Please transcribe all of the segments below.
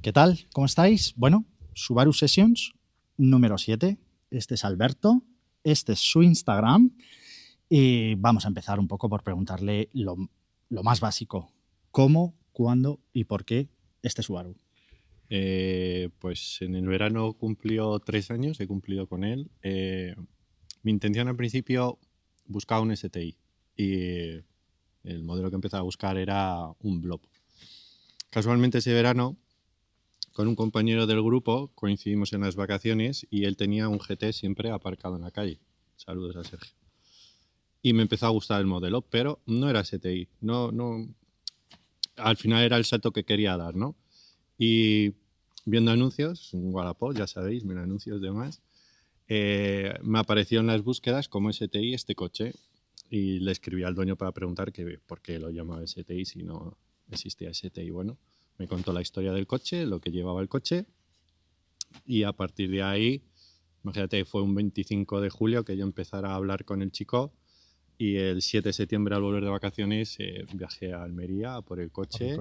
¿Qué tal? ¿Cómo estáis? Bueno, Subaru Sessions número 7. Este es Alberto, este es su Instagram y vamos a empezar un poco por preguntarle lo más básico. ¿Cómo, cuándo y por qué este Subaru? Pues en el verano cumplió 3 años, he cumplido con él. Mi intención al principio buscaba un STI y el modelo que empezaba a buscar era un Blob. Casualmente ese verano, con un compañero del grupo, coincidimos en las vacaciones y él tenía un GT siempre aparcado en la calle. Saludos a Sergio. Y me empezó a gustar el modelo, pero no era STI. Al final era el salto que quería dar, ¿no? Y viendo anuncios, en Wallapop, ya sabéis, mil anuncios de más, me apareció en las búsquedas como STI este coche y le escribí al dueño para preguntar por qué lo llamaba STI si no existía STI. Bueno, me contó la historia del coche, lo que llevaba el coche y a partir de ahí, imagínate, fue un 25 de julio que yo empezara a hablar con el chico y el 7 de septiembre al volver de vacaciones viajé a Almería a por el coche.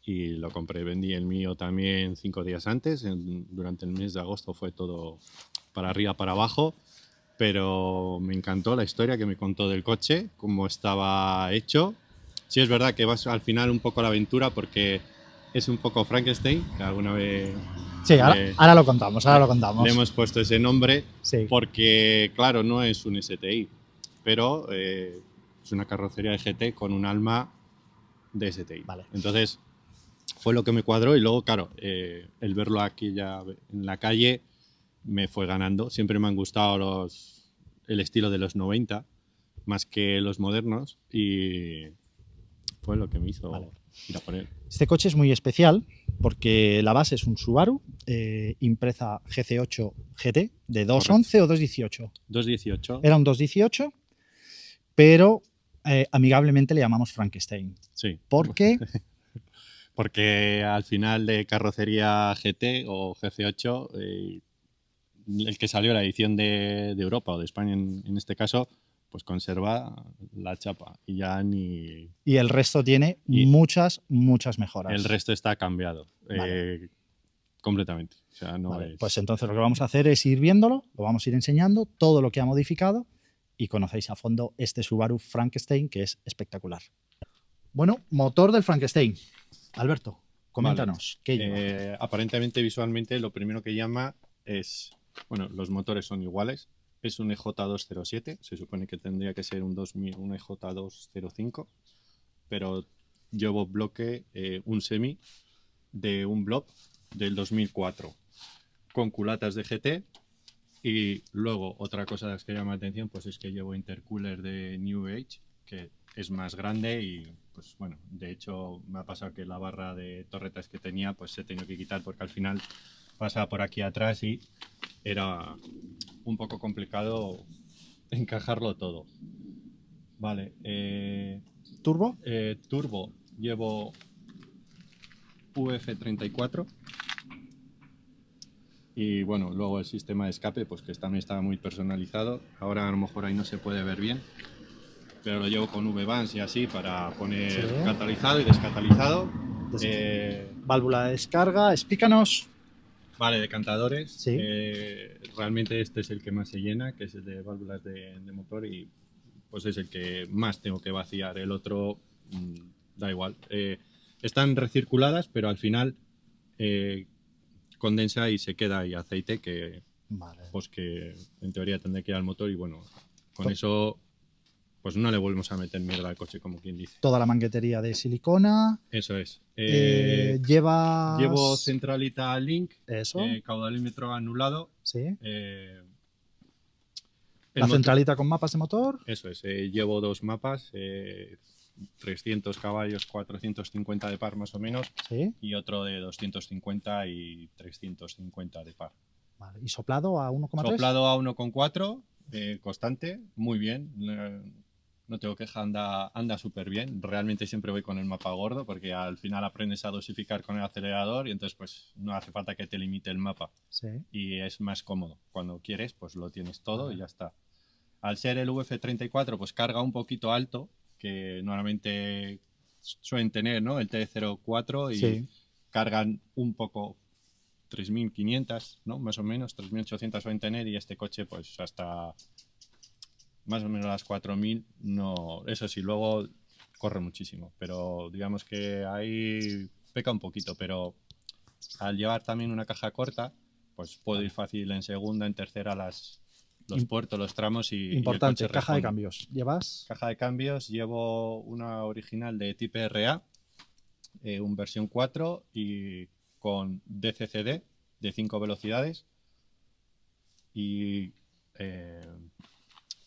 Y lo compré, vendí el mío también 5 días antes. Durante el mes de agosto fue todo para arriba, para abajo, pero me encantó la historia que me contó del coche, cómo estaba hecho. Sí, es verdad que vas al final un poco a la aventura porque es un poco Frankenstein, que alguna vez Sí, ahora lo contamos, le hemos puesto ese nombre, Sí. porque claro, no es un STI, pero es una carrocería de GT con un alma de STI. Vale. Entonces fue lo que me cuadró y luego, claro, el verlo aquí ya en la calle me fue ganando. Siempre me han gustado el estilo de los 90 más que los modernos y fue lo que me hizo ir a por él. Este coche es muy especial porque la base es un Subaru Impreza GC8 GT de 211 o 218. 218. Era un 218, pero amigablemente le llamamos Frankenstein. Sí. ¿Por qué? Porque al final de carrocería GT o GC8, el que salió la edición de Europa o de España en este caso, pues conserva la chapa y ya ni... Y el resto tiene muchas mejoras. El resto está cambiado. Vale. Completamente. O sea, no vale, es... Pues entonces lo que vamos a hacer es ir viéndolo, lo vamos a ir enseñando, todo lo que ha modificado y conocéis a fondo este Subaru Frankenstein, que es espectacular. Bueno, motor del Frankenstein. Alberto, coméntanos, ¿qué lleva? Aparentemente, visualmente, lo primero que llama es... Bueno, los motores son iguales. Es un EJ207. Se supone que tendría que ser un EJ205. Pero llevo bloque un semi de un Blob del 2004 con culatas de GT. Y luego otra cosa que llama la atención pues es que llevo intercooler de New Age, que es más grande y pues bueno, de hecho me ha pasado que la barra de torretas que tenía pues se ha tenido que quitar porque al final pasaba por aquí atrás y era un poco complicado encajarlo todo. Vale. ¿Turbo? Turbo llevo UF34. Y bueno, luego el sistema de escape, pues que también estaba muy personalizado. Ahora a lo mejor ahí no se puede ver bien, pero lo llevo con V-Vans y así para poner catalizado y descatalizado. Válvula de descarga, explícanos. Vale, decantadores. Sí. Realmente este es el que más se llena, que es el de válvulas de motor y pues es el que más tengo que vaciar. El otro da igual. Están recirculadas, pero al final condensa y se queda ahí aceite que, pues que en teoría tendré que ir al motor y bueno, con eso pues no le volvemos a meter mierda al coche, como quien dice. Toda la manguetería de silicona. Eso es. Llevo centralita Link. Eso. Caudalímetro anulado. Sí. La centralita con mapas de motor. Eso es. Llevo 2 mapas. 300 caballos, 450 de par más o menos, ¿sí? Y otro de 250 y 350 de par. Vale. ¿Y soplado a 1,3? Soplado a 1,4, constante, muy bien. No tengo queja, anda súper bien. Realmente siempre voy con el mapa gordo porque al final aprendes a dosificar con el acelerador y entonces pues no hace falta que te limite el mapa. Sí. Y es más cómodo. Cuando quieres pues lo tienes todo y ya está. Al ser el VF34 pues carga un poquito alto, que normalmente suelen tener, ¿no? El T04 y cargan un poco 3.500, ¿no? Más o menos, 3.800 suelen tener, y este coche pues hasta más o menos las 4.000, no, eso sí, luego corre muchísimo, pero digamos que ahí peca un poquito, pero al llevar también una caja corta, pues puedo ir fácil en segunda, en tercera los puertos, los tramos y el Importante, coche caja de responde. cambios. ¿Llevas? Caja de cambios, llevo una original de tipo RA, un versión 4 y con DCCD de 5 velocidades, y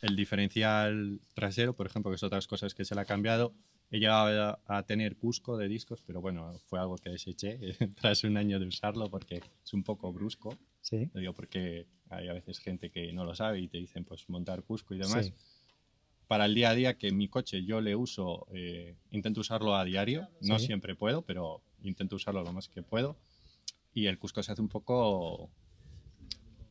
el diferencial trasero, por ejemplo, que es otras cosas que se le ha cambiado. He llegado a tener Cusco de discos, pero bueno, fue algo que deseché tras un año de usarlo porque es un poco brusco. Sí. Lo digo porque hay a veces gente que no lo sabe y te dicen pues montar Cusco y demás. Sí. Para el día a día, que mi coche yo le uso, intento usarlo a diario, no Sí. siempre puedo, pero intento usarlo lo más que puedo, y el Cusco se hace un poco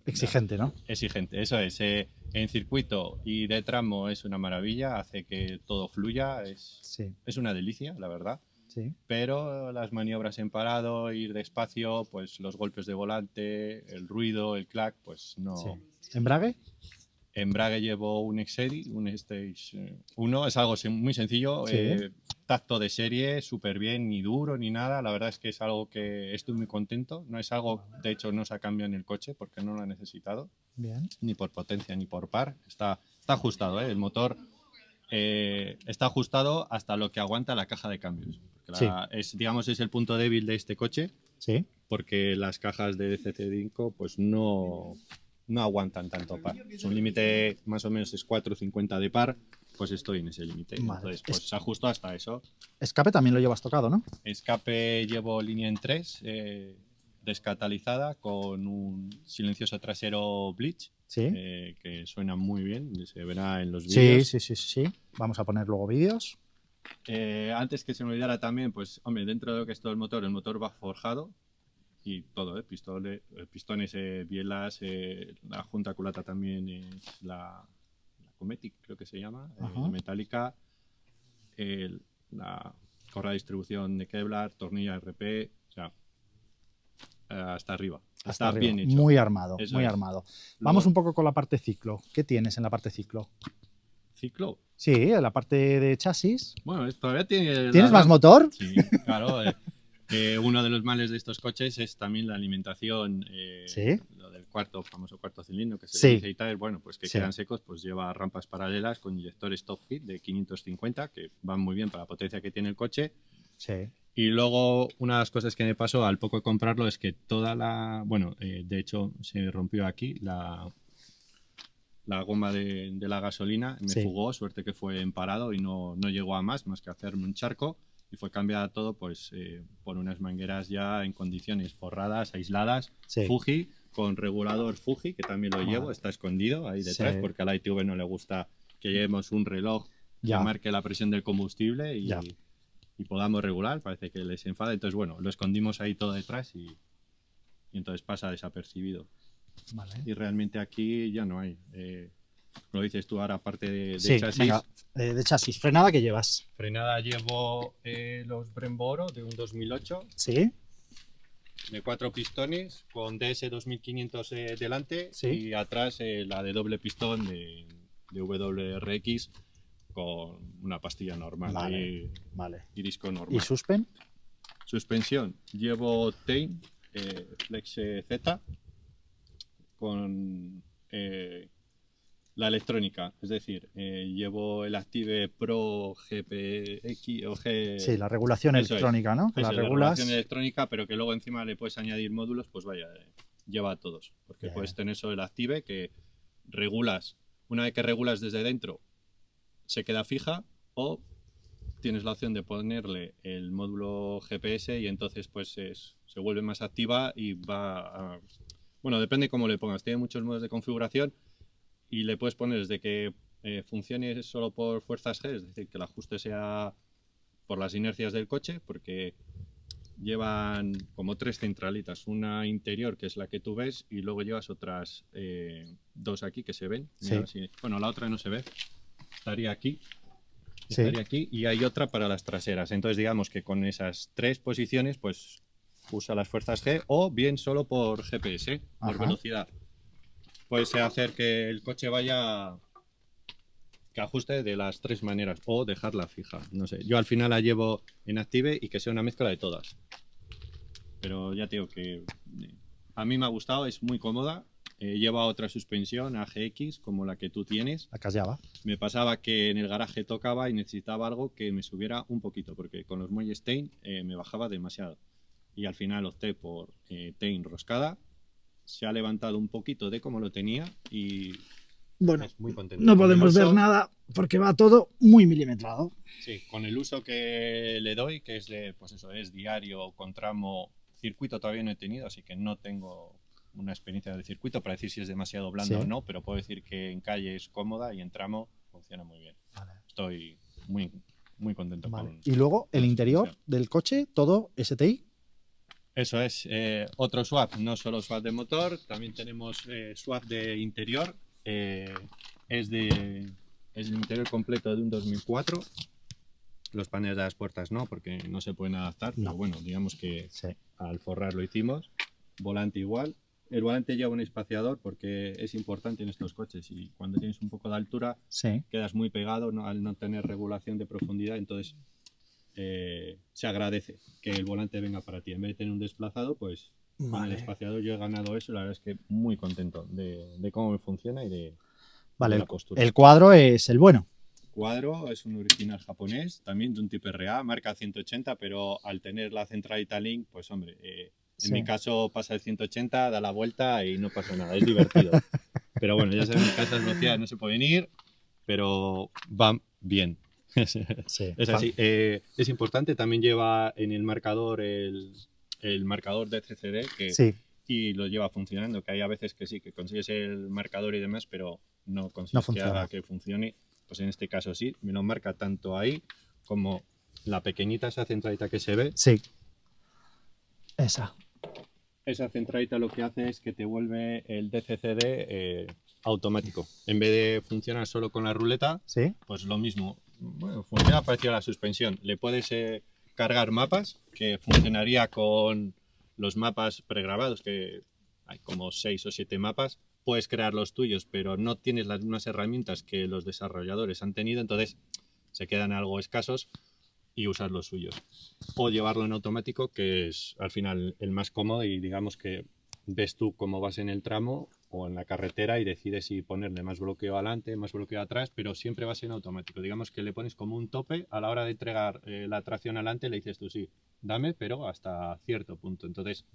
Exigente, ¿no? exigente. Eso es, en circuito y de tramo es una maravilla, hace que todo fluya, Sí. es una delicia, la verdad. Sí. Pero las maniobras en parado, ir despacio, pues los golpes de volante, el ruido, el clac, pues no. Sí. ¿Embrague? Embrague llevo un Exedi, un Stage 1, es algo muy sencillo, Sí. tacto de serie, súper bien, ni duro ni nada, la verdad es que es algo que estoy muy contento, no es algo, de hecho no se ha cambiado en el coche porque no lo ha necesitado, Bien. ni por potencia ni por par, está ajustado, el motor está ajustado hasta lo que aguanta la caja de cambios, porque digamos es el punto débil de este coche, Sí. porque las cajas de DCC5 pues no aguantan tanto par. Su límite más o menos es 4,50 de par, pues estoy en ese límite. Vale. Entonces, pues se ajusta hasta eso. Escape también lo llevas tocado, ¿no? Escape llevo línea en 3, descatalizada, con un silencioso trasero Bleach, Sí. que suena muy bien, se verá en los Sí, vídeos. sí. Vamos a poner luego vídeos. Antes que se me olvidara también, pues hombre, dentro de lo que es todo el motor va forjado. Y todo, pistones, bielas, la junta culata también es la Cometic, creo que se llama, metálica, la correa de distribución de Kevlar, tornilla RP, o sea, hasta arriba. Hasta Está arriba. bien hecho. Muy armado, Eso muy es. armado. Luego, vamos un poco con la parte ciclo. ¿Qué tienes en la parte ciclo? ¿Ciclo? Sí, en la parte de chasis. Bueno, todavía tiene... ¿Tienes más motor? Sí, claro. Uno de los males de estos coches es también la alimentación, Sí. lo del famoso cuarto cilindro que se Sí. dice y tal, bueno, pues que Sí. quedan secos, pues lleva rampas paralelas con inyectores top fit de 550 que van muy bien para la potencia que tiene el coche. Sí. Y luego una de las cosas que me pasó al poco de comprarlo es que de hecho se rompió aquí la goma de la gasolina, me fugó, suerte que fue en parado y no llegó a más que hacerme un charco. Y fue cambiada todo pues por unas mangueras ya en condiciones forradas, aisladas, Fuji, con regulador Fuji, que también lo llevo, está escondido ahí detrás, porque a la ITV no le gusta que llevemos un reloj que marque la presión del combustible y podamos regular, parece que les enfada. Entonces, bueno, lo escondimos ahí todo detrás y entonces pasa desapercibido. Vale. Y realmente aquí ya no hay. Lo dices tú ahora, aparte de chasis. Venga, de chasis. ¿Frenada qué llevas? Frenada llevo los Brembo Oro de un 2008. Sí. De 4 pistones, con DS 2500 delante, Sí. y atrás la de doble pistón de WRX con una pastilla normal. Vale. Y disco normal. ¿Y suspensión? Llevo Tein Flex Z con la electrónica, es decir, llevo el Active Pro GPX o G... Sí, la regulación electrónica, ¿no? Que la regulas... regulación electrónica, pero que luego encima le puedes añadir módulos, pues vaya, lleva a todos. Porque puedes tener solo el Active, que regulas, una vez que regulas desde dentro, se queda fija, o tienes la opción de ponerle el módulo GPS y entonces pues se vuelve más activa y va a... Bueno, depende cómo le pongas, tiene muchos modos de configuración. Y le puedes poner desde que funcione solo por fuerzas G, es decir, que el ajuste sea por las inercias del coche, porque llevan como 3 centralitas, una interior que es la que tú ves y luego llevas otras 2 aquí que se ven. Mira, bueno, la otra no se ve, estaría aquí y hay otra para las traseras. Entonces digamos que con esas 3 posiciones pues usa las fuerzas G, o bien solo por GPS, por Ajá. velocidad. Puedes hacer que el coche vaya, que ajuste de las tres maneras, o dejarla fija. No sé, yo al final la llevo en Active y que sea una mezcla de todas. Pero ya te digo que a mí me ha gustado, es muy cómoda. Lleva otra suspensión AGX como la que tú tienes. La Callaba. Me pasaba que en el garaje tocaba y necesitaba algo que me subiera un poquito, porque con los muelles Tein me bajaba demasiado. Y al final opté por Tein roscada. Se ha levantado un poquito de como lo tenía y Bueno, es muy contento. no Con el podemos ver uso, nada porque va todo muy milimetrado. sí, con el uso que le doy, que es de, pues eso, es diario, con tramo, circuito todavía no he tenido, así que no tengo una experiencia de circuito para decir si es demasiado blanda Sí. o no, pero puedo decir que en calle es cómoda y en tramo funciona muy bien. Vale. Estoy muy, muy contento Vale. con. Y luego el la interior suspensión. del coche, todo STI. Eso es, otro swap, no solo swap de motor, también tenemos swap de interior. Es el interior completo de un 2004. Los paneles de las puertas no, porque no se pueden adaptar, No. pero bueno, digamos que Sí. al forrar lo hicimos. Volante igual. El volante lleva un espaciador porque es importante en estos coches y cuando tienes un poco de altura Sí. quedas muy pegado, ¿no? Al no tener regulación de profundidad, entonces se agradece que el volante venga para ti. En vez de tener un desplazado, pues con Vale. el espaciador yo he ganado eso. La verdad es que muy contento de cómo me funciona y de Vale, la postura. el cuadro es el bueno. Cuadro es un original japonés, también de un tipo RA, marca 180, pero al tener la centralita Link, pues hombre, en mi caso pasa el 180, da la vuelta y no pasa nada, es divertido. Pero bueno, ya saben, casas vacías no se pueden ir, pero van bien. Sí. Es así. Es importante, también lleva en el marcador el marcador de CCD Sí. y lo lleva funcionando, que hay a veces que sí, que consigues el marcador y demás, pero no consigues No que funciona. haga que funcione. Pues en este caso sí, me lo marca tanto ahí como la pequeñita, esa centralita que se ve. Sí. Esa. Esa centralita lo que hace es que te vuelve el DCCD automático. En vez de funcionar solo con la ruleta, Sí. pues lo mismo. Bueno, funciona parecido a la suspensión. Le puedes cargar mapas, que funcionaría con los mapas pregrabados, que hay como 6 o 7 mapas. Puedes crear los tuyos, pero no tienes las mismas herramientas que los desarrolladores han tenido, entonces se quedan algo escasos y usar los suyos. O llevarlo en automático, que es al final el más cómodo y digamos que ves tú cómo vas en el tramo o en la carretera y decides si ponerle más bloqueo adelante, más bloqueo atrás, pero siempre vas en automático. Digamos que le pones como un tope a la hora de entregar la tracción adelante, le dices tú sí, dame, pero hasta cierto punto. Entonces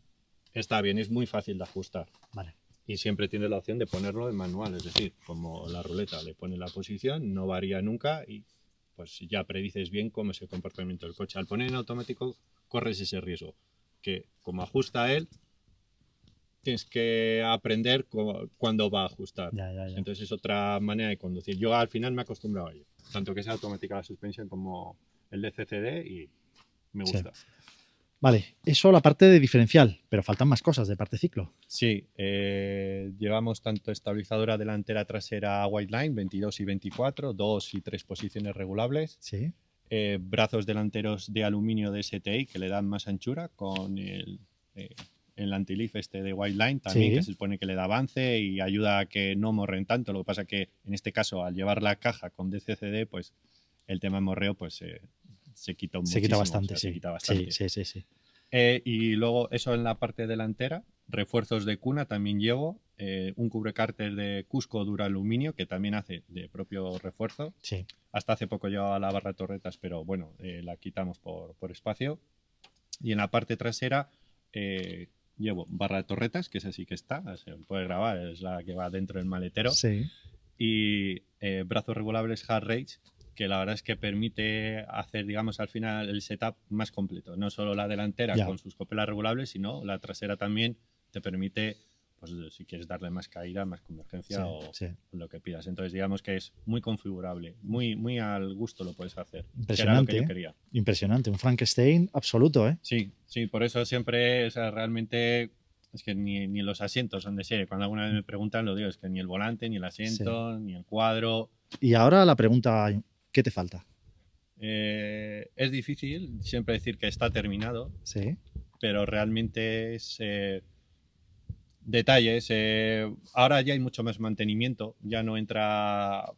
está bien, es muy fácil de ajustar. Vale. Y siempre tienes la opción de ponerlo en manual, es decir, como la ruleta, le pones la posición, no varía nunca y pues ya predices bien cómo es el comportamiento del coche. Al poner en automático corres ese riesgo, que como ajusta él, tienes que aprender cuándo va a ajustar. Ya. Entonces es otra manera de conducir. Yo al final me he acostumbrado a ello, tanto que sea automática la suspensión como el de CCD y me gusta. Sí. Vale, eso la parte de diferencial, pero faltan más cosas de parte ciclo. Sí, llevamos tanto estabilizadora delantera trasera white line 22 y 24, 2 y 3 posiciones regulables. Sí. Brazos delanteros de aluminio de STI que le dan más anchura con el anti-leaf este de white line también, Sí. que se supone que le da avance y ayuda a que no morren tanto. Lo que pasa que en este caso al llevar la caja con DCCD, pues el tema de morreo pues se quita muchísimo. Se quita bastante, o sea, sí. Se quita bastante. Sí. Y luego eso en la parte delantera, refuerzos de cuna también llevo, un cubrecárter de Cusco duraluminio que también hace de propio refuerzo. Sí. Hasta hace poco llevaba la barra de torretas, pero bueno, la quitamos por espacio. Y en la parte trasera llevo barra de torretas, que esa sí que está, se puede grabar, es la que va dentro del maletero. Sí. Y brazos regulables Hard Rage, que la verdad es que permite hacer, digamos, al final el setup más completo. No solo la delantera con sus copelas regulables, sino la trasera también te permite, pues si quieres darle más caída, más convergencia o lo que pidas. Entonces, digamos que es muy configurable, muy al gusto lo puedes hacer. Impresionante. Que era lo que yo quería. Impresionante, un Frankenstein absoluto, ¿eh? Sí, por eso siempre, o sea, realmente es que ni los asientos son de serie. Cuando alguna vez me preguntan, lo digo, es que ni el volante, ni el asiento, ni el cuadro. Y ahora la pregunta, ¿qué te falta? Es difícil siempre decir que está terminado, Sí. pero realmente es detalles. Ahora ya hay mucho más mantenimiento, ya no entra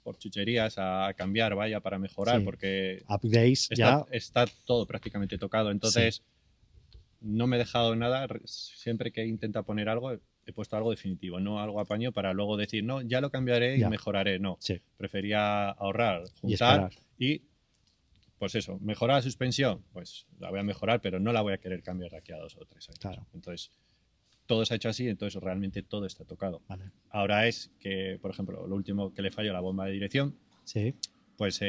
por chucherías a cambiar, vaya, para mejorar, Sí. porque Upgrades ya. está todo prácticamente tocado. Entonces, no me he dejado nada. Siempre que intenta poner algo, he puesto algo definitivo, no algo apaño para luego decir, no, ya lo cambiaré y Ya. mejoraré. No, Sí. prefería ahorrar, Y juntar esperar. y, pues eso, mejorar la suspensión, pues la voy a mejorar, pero no la voy a querer cambiar de aquí a 2 o 3 años. Claro. Entonces, todo se ha hecho así, entonces realmente todo está tocado. Vale. Ahora es que, por ejemplo, lo último que le falló, la bomba de dirección, Sí. pues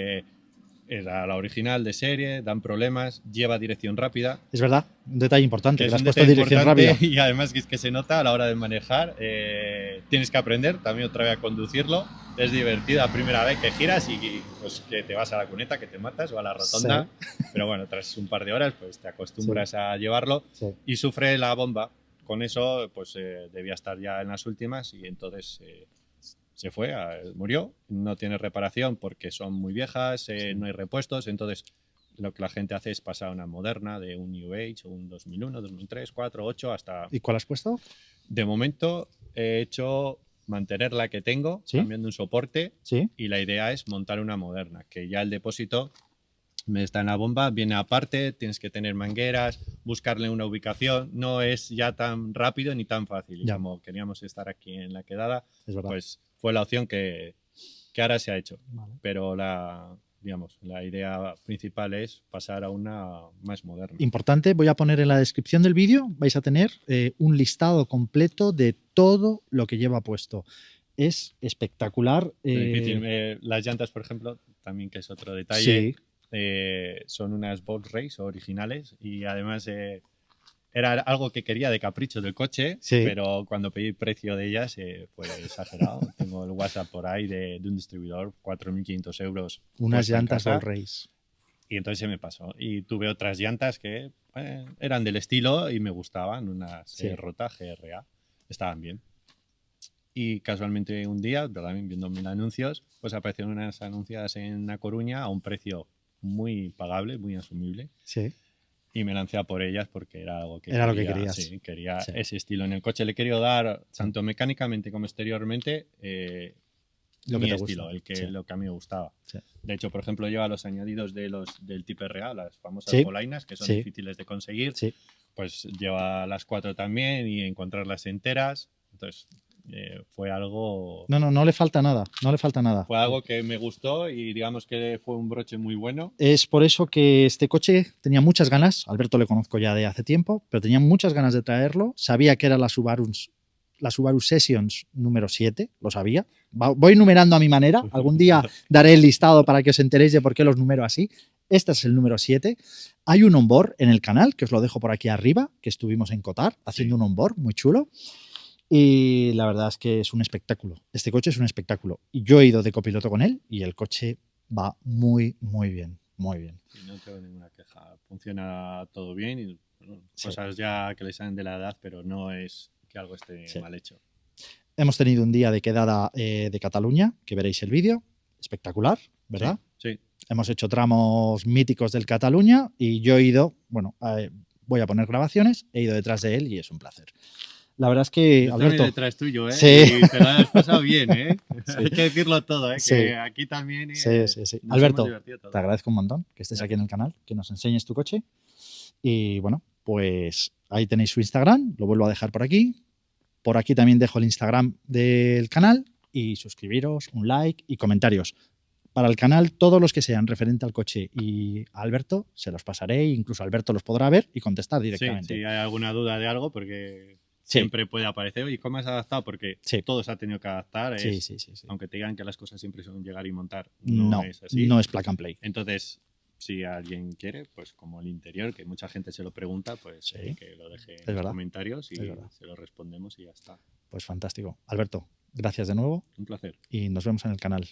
era la original de serie, dan problemas, lleva dirección rápida. Es verdad, un detalle importante, que Es le has un puesto detalle dirección importante rápida. y además que es que se nota a la hora de manejar. Tienes que aprender también otra vez a conducirlo. Es divertido la primera vez que giras y pues que te vas a la cuneta, que te matas o a la rotonda. Sí. Pero bueno, tras un par de horas pues te acostumbras a llevarlo Sí. y sufre la bomba. Con eso pues debía estar ya en las últimas y entonces se fue, murió. No tiene reparación porque son muy viejas, no hay repuestos. Entonces lo que la gente hace es pasar a una moderna de un New Age, un 2001, 2003, 4, 8, hasta... ¿Y cuál has puesto? De momento he hecho mantener la que tengo, ¿Sí? cambiando un soporte, Sí. y la idea es montar una moderna, que ya el depósito me está en la bomba, viene aparte, tienes que tener mangueras, buscarle una ubicación, no es ya tan rápido ni tan fácil. Y Ya. como queríamos estar aquí en la quedada, Es verdad. pues fue la opción que ahora se ha hecho. Vale. Pero la idea principal es pasar a una más moderna. Importante, voy a poner en la descripción del vídeo, vais a tener un listado completo de todo lo que lleva puesto. Es espectacular. Difícil. Las llantas, por ejemplo, también que es otro detalle, Sí, son unas Bolt Race originales y además era algo que quería de capricho del coche, Sí. pero cuando pedí el precio de ellas fue exagerado. Tengo el WhatsApp por ahí de un distribuidor, 4.500 euros. unas puesto en llantas casa, All Race. y entonces se me pasó. Y tuve otras llantas que eran del estilo y me gustaban, unas Sí. Rota GRA, estaban bien. Y casualmente un día, también viendo mil anuncios, pues aparecieron unas anunciadas en A Coruña a un precio muy pagable, muy asumible. Sí. Y me lancé a por ellas porque era algo que Era lo quería. que querías. Sí, quería Sí. ese estilo en el coche. Le quería dar, Sí. tanto mecánicamente como exteriormente, Lo que mi te estilo, gusta. lo que a mí me gustaba. Sí. De hecho, por ejemplo, lleva los añadidos del Type RA, las famosas Sí. polainas, que son Sí. difíciles de conseguir. Sí. Pues lleva las 4 también y encontrarlas enteras. Entonces, fue algo... No le falta nada. No le falta nada. Fue algo que me gustó y digamos que fue un broche muy bueno. Es por eso que este coche tenía muchas ganas. Alberto le conozco ya de hace tiempo, pero tenía muchas ganas de traerlo. Sabía que era la Subaru Sessions número 7, lo sabía. Voy numerando a mi manera. Algún día daré el listado para que os enteréis de por qué los numero así. Este es el número 7. Hay un onboard en el canal, que os lo dejo por aquí arriba, que estuvimos en Cotar haciendo un onboard muy chulo. Y la verdad es que es un espectáculo. Este coche es un espectáculo. Y yo he ido de copiloto con él y el coche va muy, muy bien. Muy bien. Y no tengo ninguna queja. Funciona todo bien y bueno, Sí. cosas ya que le salen de la edad, pero no es que algo esté mal hecho. Hemos tenido un día de quedada de Cataluña, que veréis el vídeo. Espectacular, ¿verdad? Sí. Hemos hecho tramos míticos del Cataluña y yo he ido, bueno, voy a poner grabaciones, he ido detrás de él y es un placer. La verdad es que, Yo Alberto... también detrás tuyo, ¿eh? Sí. Y te lo has pasado bien, ¿eh? Sí. Hay que decirlo todo, ¿eh? Sí. Que aquí también... Sí. nos Alberto, hemos divertido todos. te agradezco un montón que estés aquí en el canal, que nos enseñes tu coche. Y bueno, pues ahí tenéis su Instagram, lo vuelvo a dejar por aquí. Por aquí también dejo el Instagram del canal y suscribiros, un like y comentarios. Para el canal, todos los que sean referente al coche y a Alberto, se los pasaré, incluso Alberto los podrá ver y contestar directamente. Sí, si hay alguna duda de algo, porque Sí. siempre puede aparecer. ¿Y cómo has adaptado? Porque Sí. todo se ha tenido que adaptar. Sí. Aunque te digan que las cosas siempre son llegar y montar, No, es así. no es plug and play. Entonces, si alguien quiere, pues como el interior, que mucha gente se lo pregunta, pues Sí. que lo deje en Es los verdad. comentarios y Es verdad. se lo respondemos y ya está. Pues fantástico. Alberto, gracias de nuevo Un placer. y nos vemos en el canal.